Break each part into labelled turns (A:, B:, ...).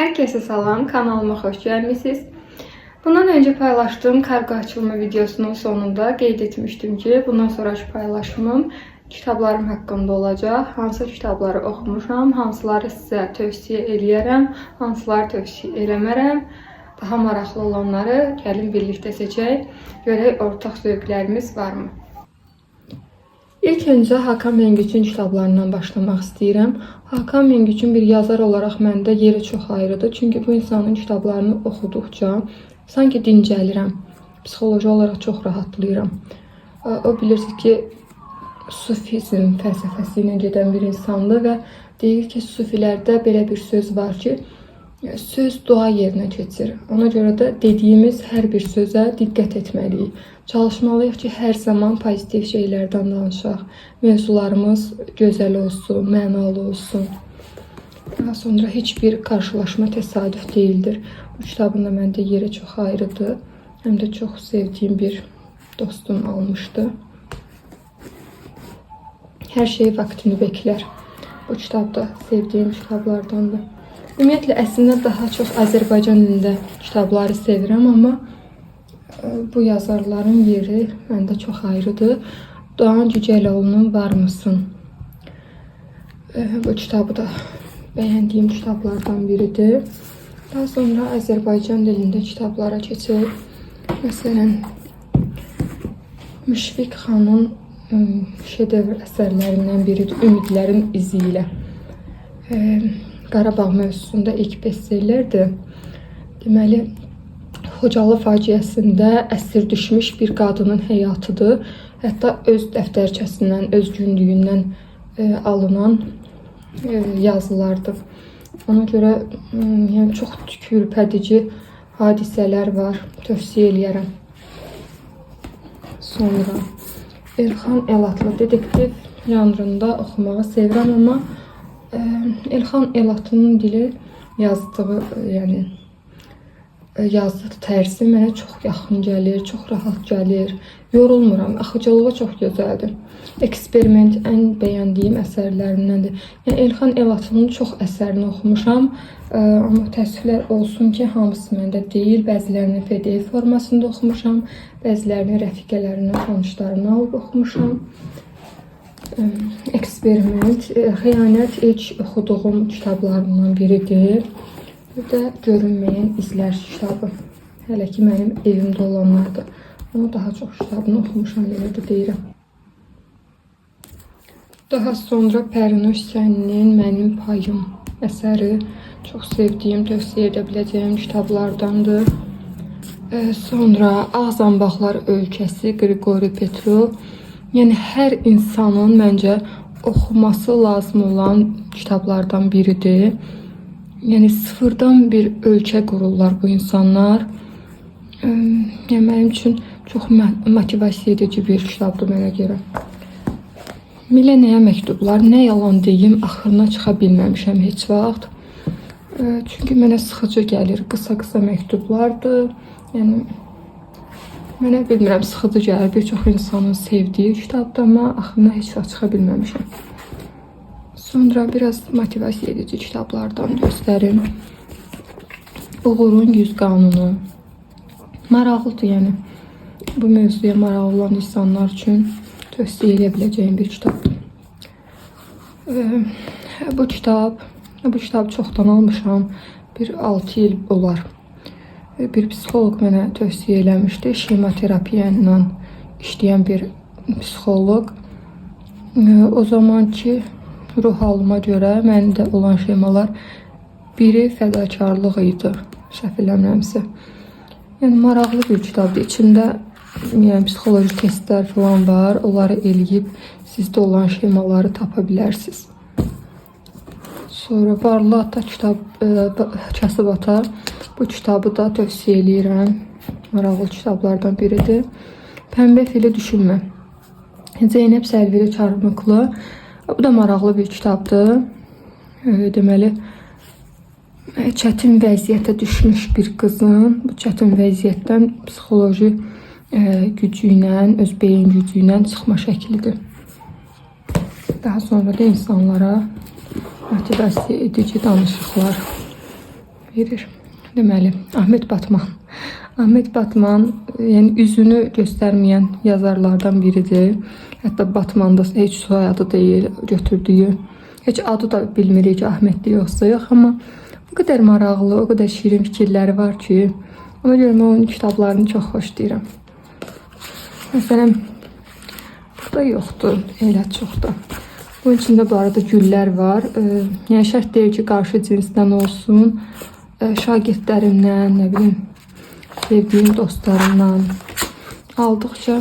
A: Herkese salam, kanalıma xoş gəlmisiniz. Bundan önce paylaştığım kargo açılımı videosunun sonunda qeyd etmişdim ki, bundan sonraki paylaşımım kitablarım haqqında olacaq. Hansı kitabları oxumuşam, hansıları sizə tövsiyə eləyərəm, hansıları tövsiyə eləmərəm. Daha maraqlı olanları gəlin birlikdə seçək. Görək ortaq zövqlərimiz varmı? İlk öncə Hakan Məngücün kitablarından başlamaq istəyirəm. Hakan Məngücün bir yazar olaraq məndə yeri çox ayrıdır. Çünki bu insanın kitablarını oxuduqca sanki dincəlirəm. Psixoloji olaraq çox rahatlayıram. O bilirsiniz ki, sufizm fəlsəfəsi ilə gedən bir insandır və deyir ki, sufilərdə belə bir söz var ki, söz dua yerinə keçir. Ona görə də dediyimiz hər bir sözə diqqət etməliyik. Çalışmalıyıq ki, hər zaman pozitiv şeylərdən danışaq. Mövzularımız gözəl olsun, mənalı olsun. Daha sonra heç bir qarşılaşma təsadüf deyildir. Bu kitabın da məndə yeri çox ayrıdır. Həm də çox sevdiyim bir dostum almışdı. Hər şey vaktini beklər. Bu kitab da sevdiyim kitablardandır. Ümumiyyətlə, əslində daha çox Azərbaycan dilində kitabları sevirəm, amma bu yazarların yeri məndə çox ayrıdır. Doğan Cüceloğlu'nun Var mısın? Bu kitabı da bəyəndiyim kitablardan biridir. Daha sonra Azərbaycan dilində kitablara keçib. Məsələn, Müşfiq xanın şedevr əsərlərindən biridir, Ümidlərin izi ilə. Qarabağ mövzusunda ilk bestsellerdir. Deməli, Xocalı faciəsində əsir düşmüş bir qadının həyatıdır. Hətta öz dəftərçəsindən, öz günlüyündən alınan yazılardır. Ona görə yəni çox tükürpədici hadisələr var. Tövsiyə eləyərəm. Sonra Elxan Elatlı detektiv janrında oxumağı sevirəm, amma Elxan Elatlı'nın dili yazdığı, yəni yazdığı tərzi mənə çox yaxın gəlir, çox rahat gəlir. Yorulmuram, axıcılığı çox gözəldir. Eksperiment ən bəyəndiyim əsərlərimdəndir. Yəni Elxan Elatlı'nın çox əsərini oxumuşam, amma təəssüflər olsun ki, hamısı məndə deyil. Bəzilərini PDF formasında oxumuşam, bəzilərini rəfiqələrindən, tanışlarından alıb oxumuşam. Eksperiment, Xəyanət ilk oxuduğum kitablarımdan biridir. Bir də Görünməyən İzlər kitabı. Hələ ki mənim evimdə olanlardır. Ama daha çox kitabını oxumuşam, belə də deyirəm. Daha sonra Pərinüş Səninin Mənim Payım əsəri çox sevdiyim, tövsiyə edə biləcəyim kitablardandır. Sonra Ağzambaqlar Ölkəsi, Qriqori Petrov. Yəni hər insanın məncə oxuması lazım olan kitablardan biridir. Yəni sıfırdan bir ölkə qururlar bu insanlar. Yəni mənim üçün çox motivasiya edici bir kitabdır mənə görə. Milenaya məktublar, nə yalan deyim, axırına çıxa bilməmişəm heç vaxt. Çünki mənə sıxıcı gəlir, qısa-qısa məktublardır. Yəni mənə bilmirəm, sıxıcı gəlir, bir çox insanın sevdiyi kitabdır, amma axırına heç vaxt çıxa bilməmişəm. Sonra biraz motivasiya edici kitablardan göstərim. Uğurun 100 qanunu. Maraqlıdır, yəni. Bu mövzuya maraqlı olan insanlar üçün tövsiyə edə biləcəyim bir kitabdır. Bu kitab çoxdan almışam. Bir 6 il olar. Bir psixoloq mənə tövsiyə eləmişdi. Şematerapiya ilə işləyən bir psixoloq. O zamanki ruh halıma görə məndə olan şemalar biri fədakarlıq idi, səhv eləmirəmsə. Yəni maraqlı bir kitabdır. İçində yəni psixoloji testlər falan var. Onları eləyib sizdə olan şemaları tapa bilərsiniz. Sonra Varlı Ata Kasıb Ata. Bu kitabı da tövsiyə eləyirəm. Maraqlı kitablardan biridir. Pəmbə fili düşünmə. Zeynəb Səlvili Çarmıqlı. Bu da maraqlı bir kitabdır. Deməli, çətin vəziyyətə düşmüş bir qızın bu çətin vəziyyətdən psixoloji gücü ilə, öz beyin gücü ilə çıxma şəklidir. Daha sonra da insanlara motivasiya edici danışıqlar verir. Deməli, Ahmet Batman. Ahmet Batman yəni üzünü göstərməyən yazarlardan biridir. Hətta Batman'da heç soyadı deyil götürdüyü. Heç adı da bilmirik ki, Ahmetli yoxsa yox, amma o qədər maraqlı, o qədər şirin fikirləri var ki, ona görə mən onun kitablarını çox xoşlayıram. Məsələn, burada yoxdur, elə çoxdur. Bunun içində bu arada güllər var. Yəni şərt deyil ki, qarşı cinsdən olsun. Şagirdlərimdən, nə bilim, sevdiyim dostlarımdan aldıqca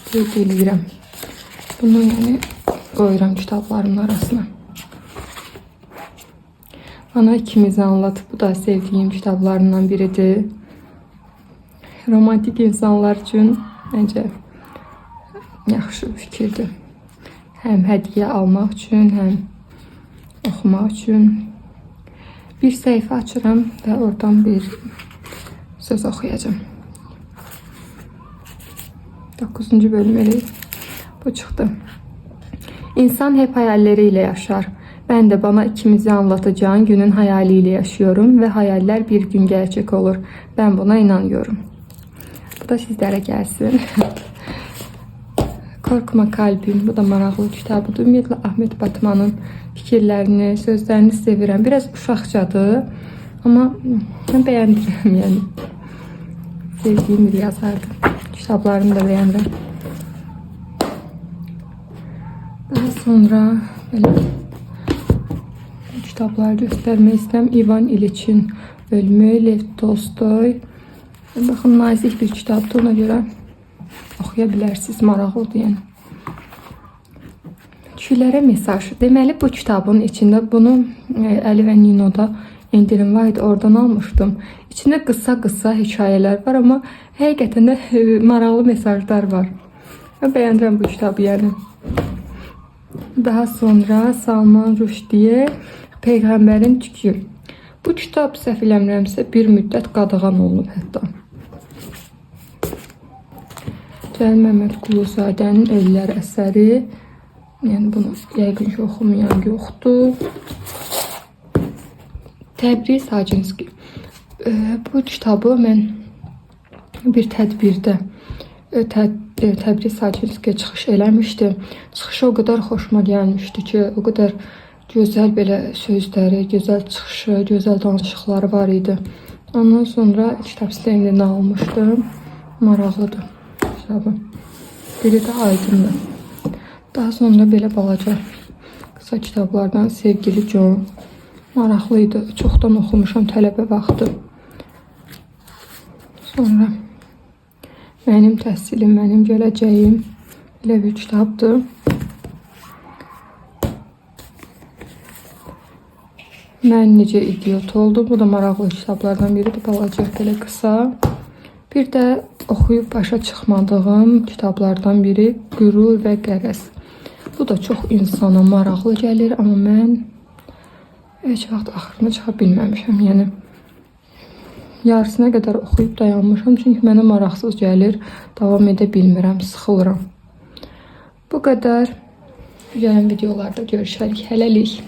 A: qeyd eləyirəm. Bunu yəni qoyuram kitablarımın arasına. Bana ikimizi anlat. Bu da sevdiyim kitablarından biridir. Romantik insanlar üçün məncə yaxşı fikirdir. Həm hədiyyə almaq üçün, həm oxumaq üçün. Bir səhifə açıram və oradan bir söz oxuyacağım. 9. bölüm elə bu çıxdı. İnsan hep hayalleriyle yaşar. Ben de bana ikimizi anlatacağın günün hayaliyle yaşıyorum ve hayaller bir gün gerçek olur. Ben buna inanıyorum. Bu da sizlere gelsin. Korkma kalbim. Bu da maraqlı kitabıdır. Ümumiyyətlə Ahmet Batman'ın fikirlərini, sözlərini sevirəm. Biraz uşaqcadır. Ama ben beğendirəm yani. Sevdiğim bir yazardır. Kitablarını da beğenirəm. Daha sonra böyle kitaplar göstermek istem. İvan İliç'in Ölümü, Lev Tolstoy. Bakın nazik bir kitaptı, ona göre oxuyabilirsiniz, maraqlıdır yəni. Kişilərə mesaj. Deməli bu kitabın içində bunu Əli və Nino'da indirim var idi, oradan almışdım. İçində qısa hekayələr var, amma həqiqətən də maraqlı mesajlar var. Ben beğenirəm bu kitabı yəni. Daha sonra Salman Rushdie Peyğəmbərin Tükü. Bu kitab səhv eləmirəmsə bir müddət qadağan olunub hətta. Cəlil Məmmədquluzadənin Ölülər əsəri. Yəni bunu yəqin ki oxumayan yoxdur. Təbriz Hacınski. Bu kitabı mən bir tədbirdə Təbriz Hacınskiyə çıxış eləmişdi. Çıxışı o kadar xoşuma gəlmişdi ki, o kadar gözəl belə sözləri, gözəl çıxışı, gözəl danışıqları var idi. Ondan sonra kitab sistemini almışdım. Maraqlıdır kitabı. Dili də aydındır. Daha sonra belə balaca qısa kitablardan Sevgili John. Maraqlıydı. Çoxdan oxumuşam tələbə vaxtı. Sonra Mənim Təhsilim, Mənim Gələcəyim belə bir kitabdır. Mən Necə İdiot Oldum. Bu da maraqlı kitablardan biridir. Balaca, belə qısa. Bir də oxuyub başa çıxmadığım kitablardan biri Qürur və Qərəz. Bu da çox insana maraqlı gəlir, amma mən heç vaxt axırına çıxa bilməmişəm. Yəni yarısına qədər oxuyub dayanmışam, çünki mənə maraqsız gəlir, davam edə bilmirəm, sıxılıram. Bu qədər. Gələn videolarda görüşərik. Hələlik.